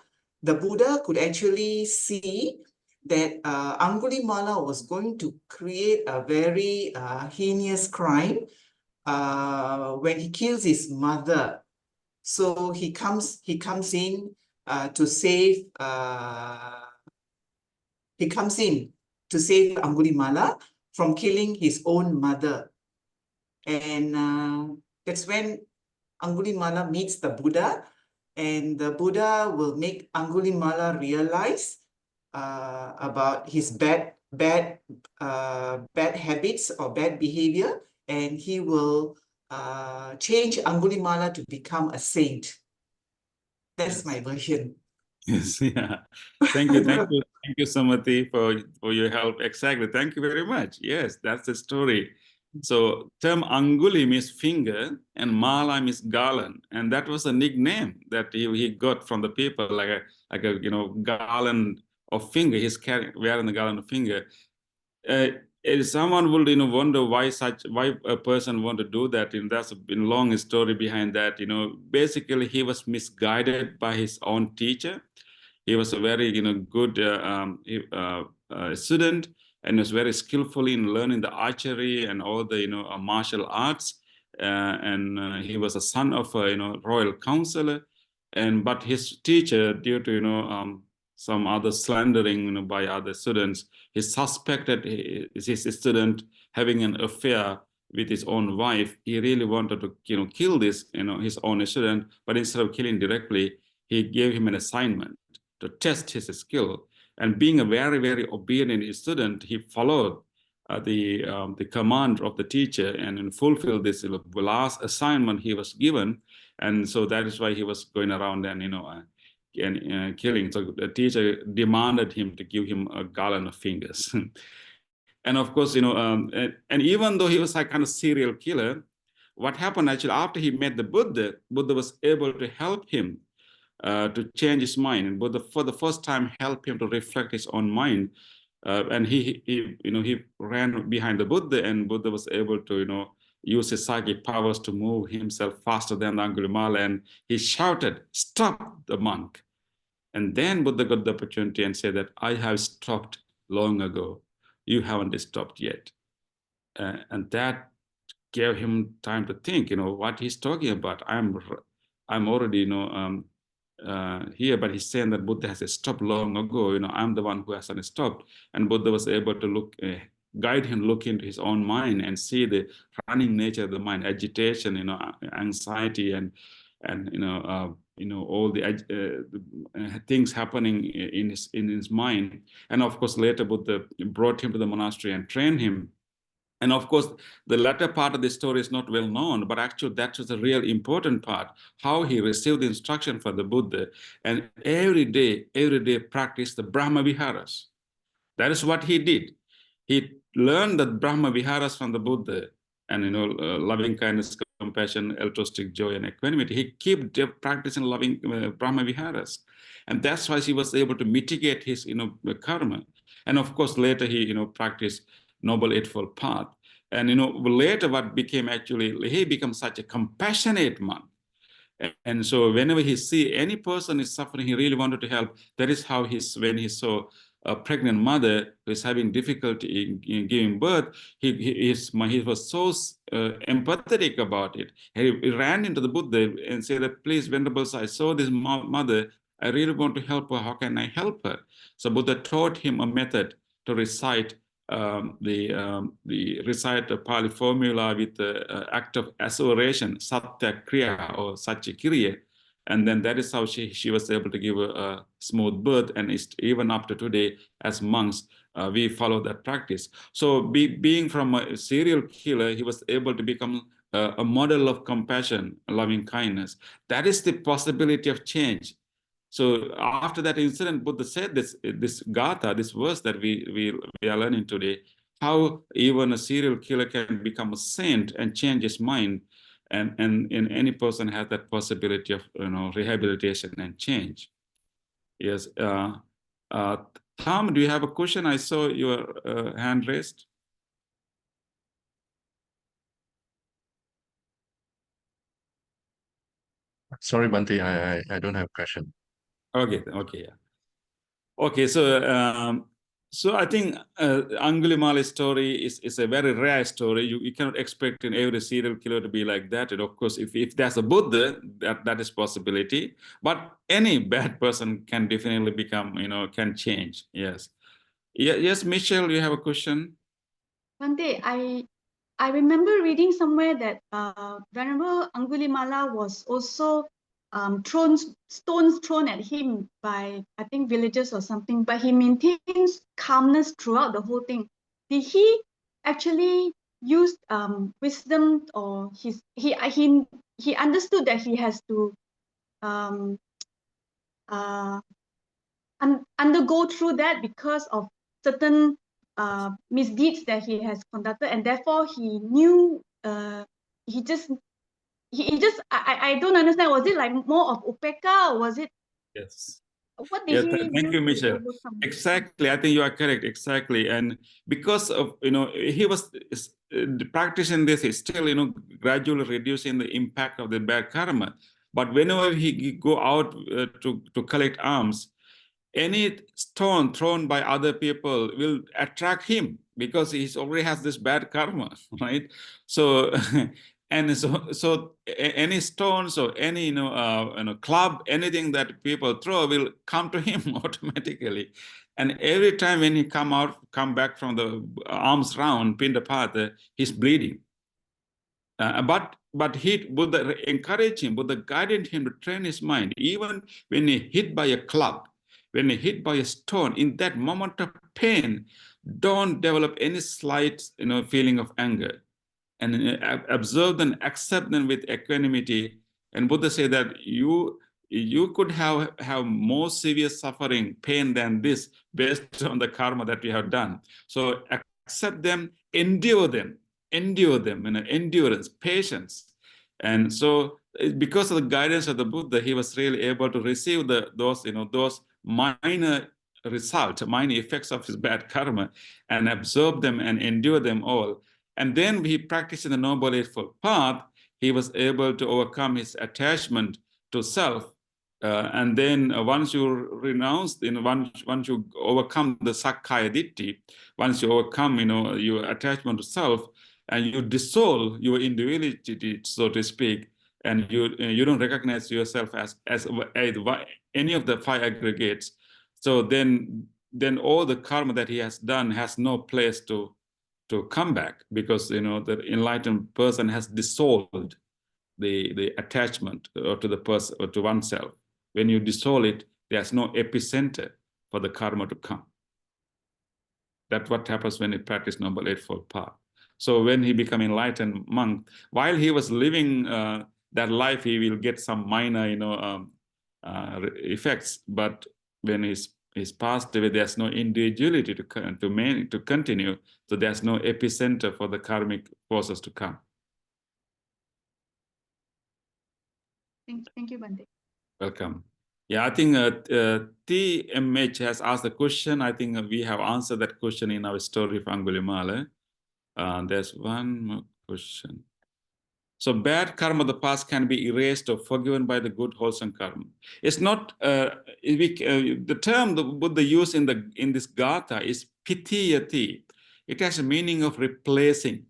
could actually see that Angulimala was going to create a very heinous crime when he kills his mother. So he comes in to save. He comes in to save Angulimala from killing his own mother, and that's when Angulimala meets the Buddha, and the Buddha will make Angulimala realize about his bad habits or bad behavior, and he will change Angulimala to become a saint. That's my version. Yes, yeah. Thank you, Sumati, for your help. Exactly. Thank you very much. Yes, that's the story. So term Anguli means finger and Mala means garland, and that was a nickname that he got from the people, like a garland of finger. He's wearing the garland of finger. If someone would wonder why a person want to do that, that's a long story behind that. Basically he was misguided by his own teacher. He was a very good student, and was very skillful in learning the archery and all the martial arts. And he was a son of a royal counselor, but his teacher, due to some other slandering by other students, he suspected his student having an affair with his own wife. He really wanted to kill this his own student, but instead of killing directly, he gave him an assignment to test his skill. And being a very, very obedient student, he followed the command of the teacher and fulfilled this last assignment he was given. And so that is why he was going around and killing. So the teacher demanded him to give him a garland of fingers. And of course, and even though he was like kind of serial killer, what happened actually after he met the Buddha was able to help him to change his mind, and Buddha for the first time helped him to reflect his own mind. And he ran behind the Buddha, and Buddha was able to use his psychic powers to move himself faster than the Angulimala, and he shouted, "Stop the monk!" And then Buddha got the opportunity and said that I have stopped long ago. You haven't stopped yet. And that gave him time to think, what he's talking about. I'm already, here, but he's saying that Buddha has stopped long ago. I'm the one who hasn't stopped. And Buddha was able to guide him, look into his own mind and see the running nature of the mind, agitation, anxiety, and all the things happening in his mind. And of course, later Buddha brought him to the monastery and trained him. And of course, the latter part of the story is not well known, but actually that was a real important part, how he received the instruction from the Buddha, and every day practiced the Brahma Viharas. That is what he did. He learned the Brahma Viharas from the Buddha, and loving kindness, compassion, altruistic joy, and equanimity. He kept practicing loving Brahma Viharas, and that's why he was able to mitigate his karma. And of course, later he practiced Noble Eightfold Path. And later what became actually, he becomes such a compassionate monk. And so whenever he see any person is suffering, he really wanted to help. That is how when he saw a pregnant mother who is having difficulty in giving birth, he was so empathetic about it. He ran into the Buddha and said that, please, Venerable, I saw this mother. I really want to help her. How can I help her? So Buddha taught him a method to recite recite a Pali formula with the act of asseveration, Satya Kriya or 𝗦𝗔ci ce𝗿. And then that is how she was able to give a smooth birth. And even up to today, as monks, we follow that practice. So being from a serial killer, he was able to become a model of compassion, loving kindness. That is the possibility of change. So after that incident, Buddha said this gatha, this verse that we are learning today, how even a serial killer can become a saint and change his mind, and any person has that possibility of rehabilitation and change. Yes, Tom, do you have a question? I saw your hand raised. Sorry, Bhante, I don't have a question. Okay, yeah. Okay, so I think Angulimala's story is a very rare story. You cannot expect in every serial killer to be like that. And of course, if there's a Buddha, that is possibility. But any bad person can definitely become, can change. Yes. Yes, Michelle, you have a question? Bhante, I remember reading somewhere that Venerable Angulimala was also stones thrown at him by, I think, villagers or something, but he maintains calmness throughout the whole thing. Did he actually use wisdom, or he understood that he has to undergo through that because of certain misdeeds that he has conducted, and therefore he knew. He just. I don't understand. Was it like more of 𝗪𝗧𝗪, or was it? Yes. What did he Thank do you, Michelle. to overcome? Exactly, I think you are correct. Exactly, and because of he was practicing this, he's still gradually reducing the impact of the bad karma. But whenever he go out to collect alms, any stone thrown by other people will attract him because he already has this bad karma, right? So. And so any stones or any club, anything that people throw will come to him automatically. And every time when he come back from the alms round, Pindapata, he's bleeding. But Buddha encouraged him, Buddha guided him to train his mind. Even when he hit by a club, when he hit by a stone, in that moment of pain, don't develop any slight feeling of anger. And observe and accept them with equanimity. And Buddha said that you could have more severe suffering, pain than this based on the karma that you have done. So accept them, endure them, endurance, patience. And so because of the guidance of the Buddha, he was really able to receive those minor results, minor effects of his bad karma, and absorb them and endure them all. And then he practiced in the Noble Eightfold Path, he was able to overcome his attachment to self. And then once you renounce, once you overcome the Sakkaya Ditthi, once you overcome your attachment to self, and you dissolve your individuality, so to speak, and you don't recognize yourself as any of the five aggregates, so then all the karma that he has done has no place to come back, because the enlightened person has dissolved the attachment to the person or to oneself. When you dissolve it, there's no epicenter for the karma to come. That's what happens when you practice Noble Eightfold Path. So when he become enlightened monk, while he was living that life, he will get some minor effects, but when he's passed away, there's no individuality to continue. So there's no epicenter for the karmic forces to come. Thank you, Bhante. Welcome. Yeah, I think TMH has asked a question. I think we have answered that question in our story of Angulimala. There's one more question. So bad karma of the past can be erased or forgiven by the good wholesome karma. It's not the term the Buddha used in this gatha is pitiyati. It has a meaning of replacing,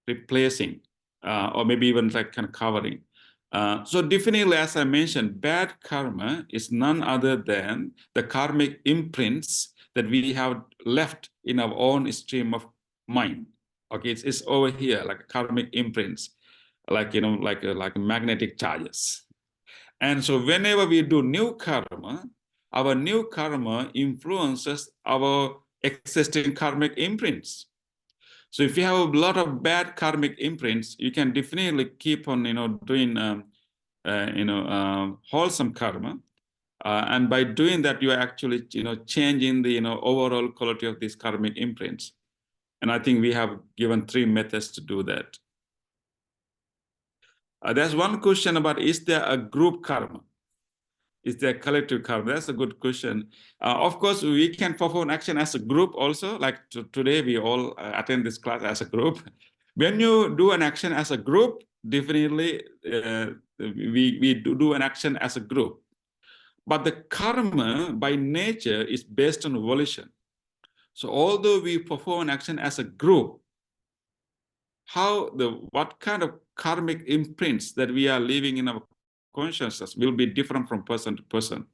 or maybe even like kind of covering. So definitely, as I mentioned, bad karma is none other than the karmic imprints that we have left in our own stream of mind. Okay, it's over here, like karmic imprints, like like magnetic charges. And so whenever we do new karma, our new karma influences our existing karmic imprints. So if you have a lot of bad karmic imprints, you can definitely keep on doing wholesome karma, and by doing that, you are actually changing the overall quality of these karmic imprints. And I think we have given 3 methods to do that. There's one question about, is there a group karma? Is there collective karma? That's a good question. Of course, we can perform action as a group also. Like today, we all attend this class as a group. When you do an action as a group, definitely we do an action as a group. But the karma by nature is based on volition. So although we perform an action as a group, what kind of karmic imprints that we are leaving in our consciousness will be different from person to person.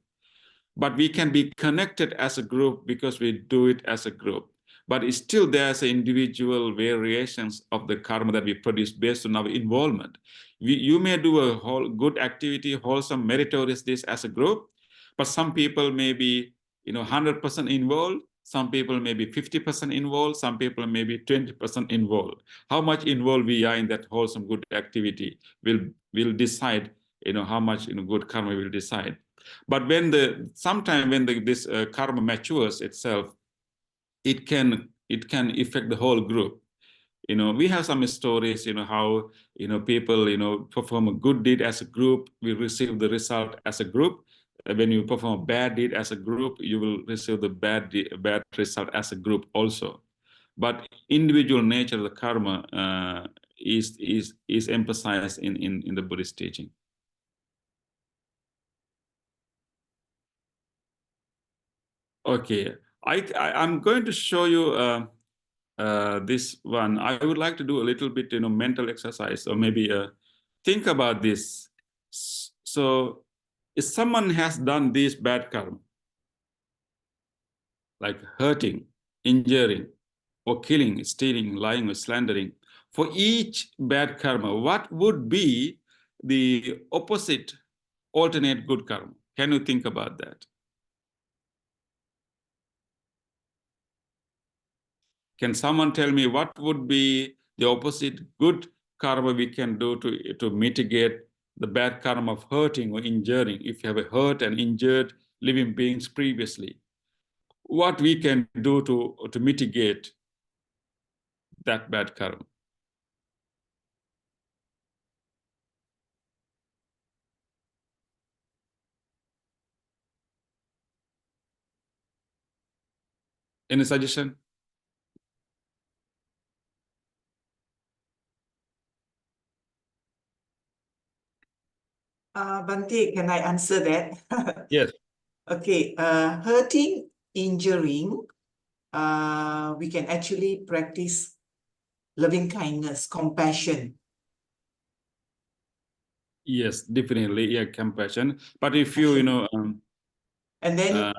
But we can be connected as a group because we do it as a group. But still there's individual variations of the karma that we produce based on our involvement. You may do a whole good activity, wholesome, meritorious this as a group, but some people may be 100% involved. Some people may be 50% involved. Some people may be 20% involved. How much involved we are in that wholesome good activity will decide how much good karma will decide. But when this karma matures itself, it can it can affect the whole group. We have some stories, how, people, perform a good deed as a group, we receive the result as a group. When you perform a bad deed as a group, you will receive the bad result as a group also. But individual nature of the karma is emphasized in the Buddhist teaching. Okay, I'm going to show you this one. I would like to do a little bit, mental exercise, or maybe think about this. So, if someone has done this bad karma, like hurting, injuring, or killing, stealing, lying, or slandering, for each bad karma, what would be the opposite, alternate good karma? Can you think about that? Can someone tell me what would be the opposite good karma we can do to mitigate the bad karma of hurting or injuring? If you have hurt and injured living beings previously, what we can do to mitigate that bad karma? Any suggestion? Bhante, can I answer that? Yes. Okay, hurting, injuring, we can actually practice loving kindness, compassion. Yes, definitely, yeah, compassion. But if you, and then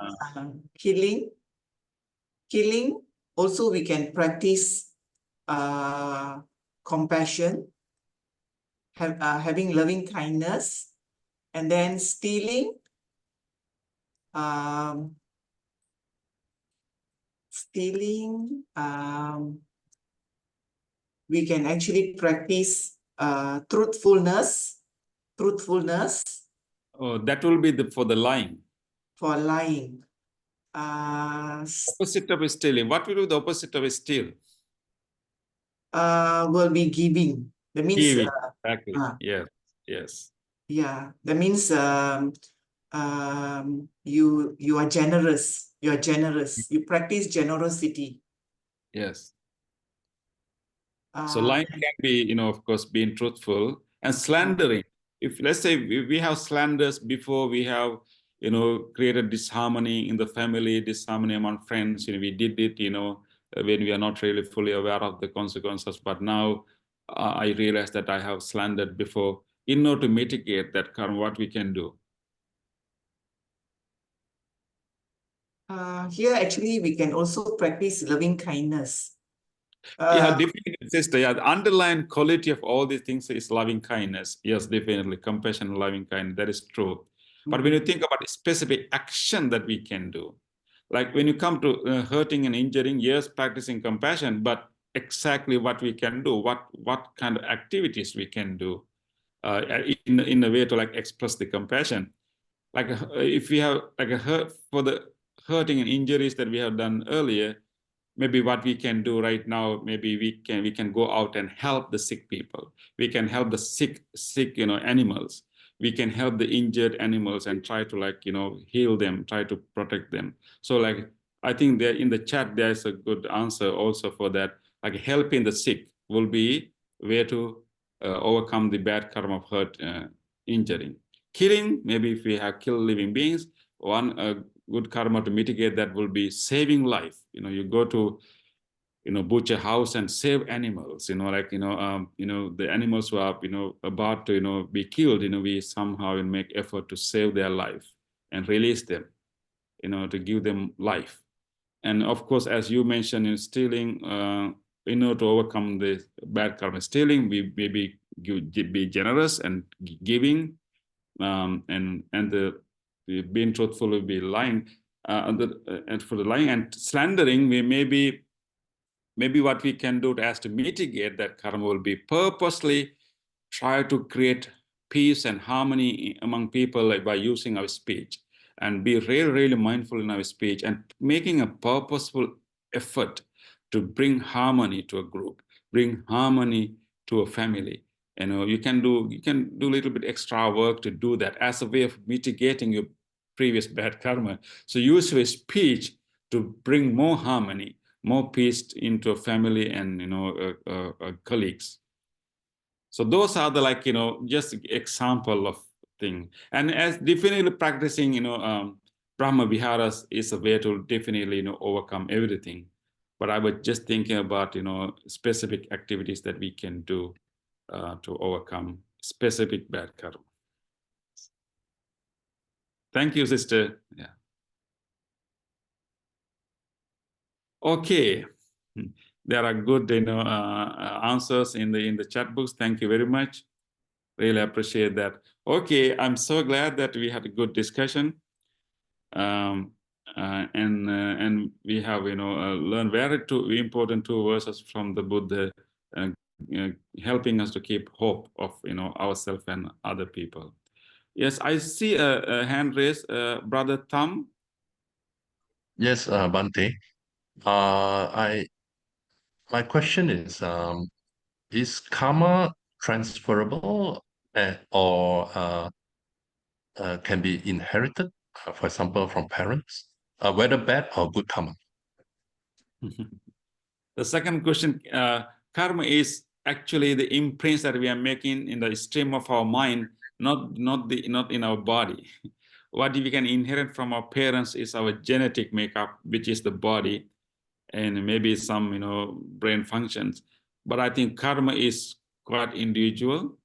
killing, also we can practice compassion, having loving kindness, and then stealing, we can actually practice truthfulness. Oh, that will be for the lying. For lying. Opposite of stealing. What will be the opposite of steal? Will be giving. That means giving. Exactly. Yes. Yes. Yeah, that means you are generous. You are generous. You practice generosity. Yes. So lying can be, of course, being truthful, and slandering. If let's say we have slanders before, we have, created disharmony in the family, disharmony among friends. We did it, when we are not really fully aware of the consequences. But now I realize that I have slandered before. In order to mitigate that karma, what we can do? Here, actually, we can also practice loving kindness. Yeah, definitely, sister. Yeah, the underlying quality of all these things is loving kindness. Yes, definitely, compassion, loving kindness. That is true. But when you think about a specific action that we can do, like when you come to hurting and injuring, yes, practicing compassion, but exactly what we can do, what kind of activities we can do in a way to like express the compassion. Like if we have like a hurt for the hurting and injuries that we have done earlier, maybe what we can do right now, maybe we can go out and help the sick people. We can help the sick animals. We can help the injured animals and try to like heal them, try to protect them. So like I think there in the chat there's a good answer also for that. Like helping the sick will be a way to overcome the bad karma of hurt, injuring. Killing, maybe if we have killed living beings, one good karma to mitigate that will be saving life. You go to butcher house and save animals, the animals who are about to be killed, we somehow make effort to save their life and release them, to give them life. And of course, as you mentioned, in stealing, in order to overcome the bad karma stealing, we maybe be generous and giving, and being truthful will be lying, and for the lying and slandering, we maybe what we can do as to mitigate that karma will be purposely try to create peace and harmony among people, like by using our speech, and be really, really mindful in our speech and making a purposeful effort to bring harmony to a group, bring harmony to a family. You know, you can do a little bit extra work to do that as a way of mitigating your previous bad karma. So use your speech to bring more harmony, more peace into a family and, you know, colleagues. So those are the, like, you know, just example of thing. And as definitely practicing, you know, Brahma Viharas is a way to definitely, you know, overcome everything. But I was just thinking about, you know, specific activities that we can do to overcome specific bad karma. Thank you, sister. Yeah. Okay. There are good, you know, answers in the chat books. Thank you very much. Really appreciate that. Okay, I'm so glad that we had a good discussion, and we have, you know, learned very important two verses from the Buddha, helping us to keep hope of, you know, ourselves and other people. Yes, I see a hand raised, Brother Thumb. Yes, Bhante. My question is karma transferable or can be inherited, for example, from parents, whether bad or good karma? The second question, karma is actually the imprints that we are making in the stream of our mind, not in our body. What we can inherit from our parents is our genetic makeup, which is the body, and maybe some, you know, brain functions. But I think karma is quite individual.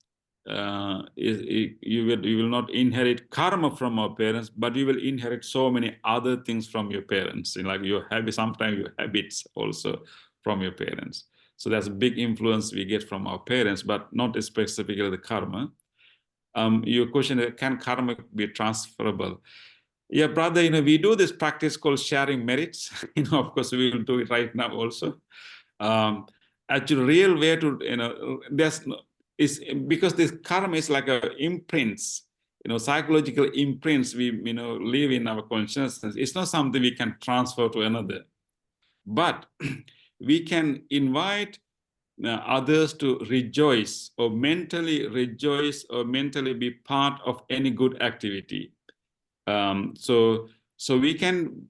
You will not inherit karma from our parents, but you will inherit so many other things from your parents. Like sometimes your habits also from your parents. So that's a big influence we get from our parents, but not specifically the karma. Your question is, can karma be transferable? Yeah, brother, you know, we do this practice called sharing merits. You know, of course, we will do it right now also. Actually, real way to, you know, is because this karma is like a imprints, you know, psychological imprints we, you know, live in our consciousness. It's not something we can transfer to another, but we can invite others to rejoice or mentally be part of any good activity. So we can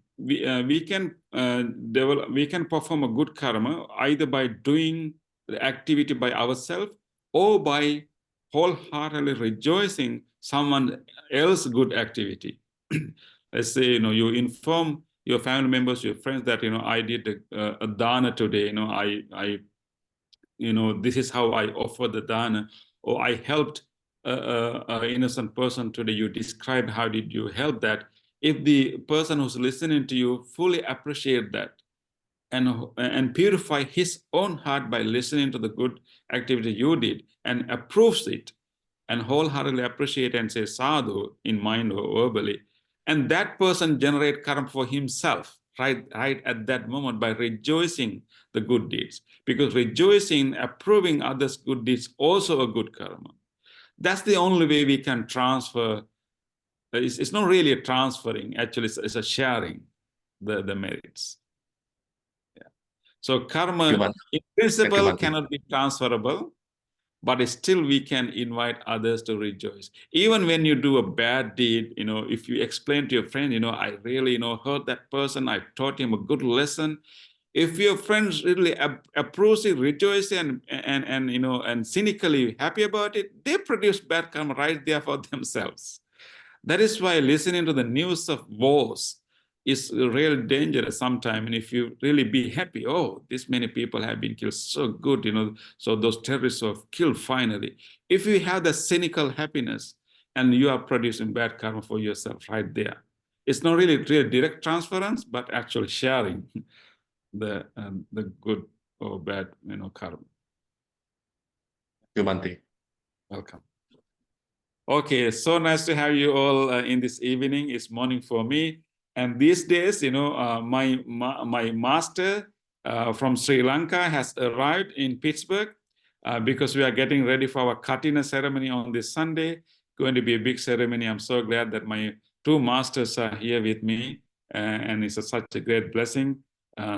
perform a good karma either by doing the activity by ourselves or by wholeheartedly rejoicing someone else's good activity. Let's say, you know, you inform your family members, your friends that, you know, I did a dana today. You know, I you know, this is how I offer the dana, or I helped an innocent person today. You described how did you help that. If the person who's listening to you fully appreciate that and purify his own heart by listening to the good activity you did and approves it and wholeheartedly appreciate and say sadhu in mind or verbally, and that person generate karma for himself right at that moment by rejoicing the good deeds, because rejoicing, approving others' good deeds also a good karma. That's the only way we can transfer. It's not really a transferring, actually it's a sharing the merits. Yeah. So karma in principle cannot be transferable, but still we can invite others to rejoice. Even when you do a bad deed, you know, if you explain to your friend, you know, I really, you know, hurt that person, I taught him a good lesson. If your friends really approves it, rejoice and you know, and cynically happy about it, they produce bad karma right there for themselves. That is why listening to the news of wars is real dangerous sometimes. And if you really be happy, oh, this many people have been killed, so good, you know, so those terrorists are killed finally. If you have the cynical happiness and you are producing bad karma for yourself right there, it's not really direct transference, but actually sharing the good or bad, you know, karma. Thank you, Bhante. Welcome. Okay, so nice to have you all in this evening. It's morning for me. And these days, you know, my master from Sri Lanka has arrived in Pittsburgh because we are getting ready for our Katina ceremony on this Sunday. Going to be a big ceremony. I'm so glad that my two masters are here with me, and it's such a great blessing.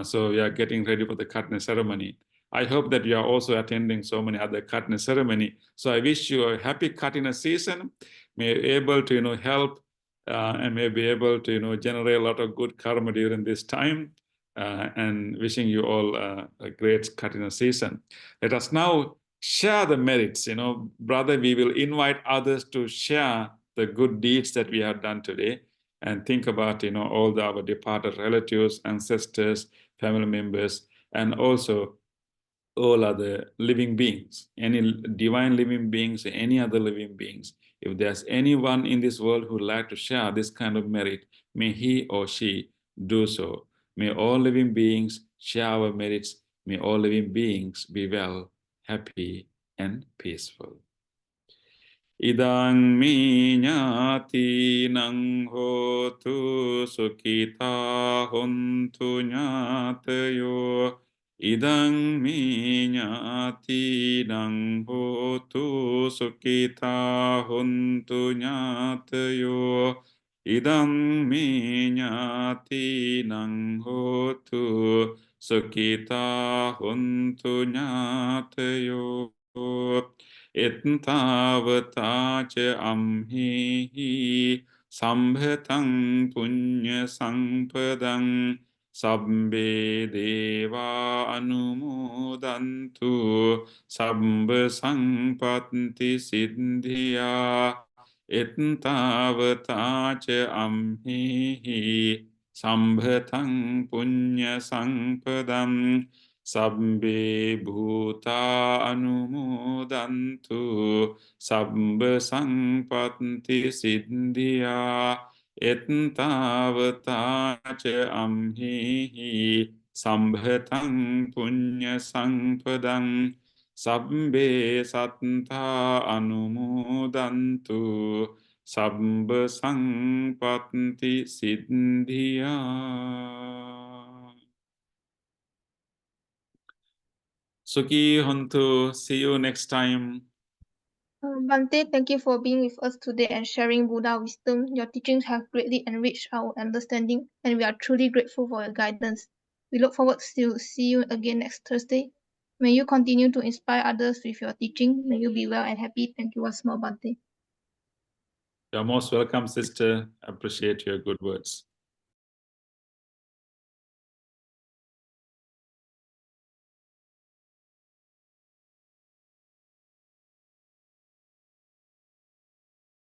So we are getting ready for the 𝗏𝗛 ceremony. I hope that you are also attending so many other 𝗏𝗛 ceremony. So I wish you a happy 𝗏𝗛 season. May you be able to, help and may be able to, generate a lot of good karma during this time. And wishing you all a great 𝗏𝗛 season. Let us now share the merits. Brother, we will invite others to share the good deeds that we have done today, and think about, all our departed relatives, ancestors, family members, and also all other living beings, any divine living beings, any other living beings. If there's anyone in this world who would like to share this kind of merit, may he or she do so. May all living beings share our merits. May all living beings be well, happy, and peaceful. Idang mi ñātīnaṃ hotu sukhitā hontu ñātayo. Idang mi ñātīnaṃ hotu sukhitā hontu ñātayo. Idang mi ñātīnaṃ hotu sukhitā hontu ñātayo. 𝗏𝗛𝗺𝗪𝗛 𝗵𝗛𝗺 puñya sampadaṃ sabbe deva anumodantu sabba sampatti siddhya. 𝗏𝗛𝗺𝗪𝗛 𝗵𝗛𝗺 puñya sampadaṃ sabbe bhuta anumodantu sabba sampatti siddhya. 𝗏𝗛𝗺𝗪𝗛 𝗵𝗛𝗺 puñya sampadaṃ sabbe sattva anumodantu sabba sampatti siddhya. Sukhi Hontu. See you next time. Bhante, thank you for being with us today and sharing Buddha wisdom. Your teachings have greatly enriched our understanding, and we are truly grateful for your guidance. We look forward to see you again next Thursday. May you continue to inspire others with your teaching. May you be well and happy. Thank you once more, Bhante. You're most welcome, sister. Appreciate your good words.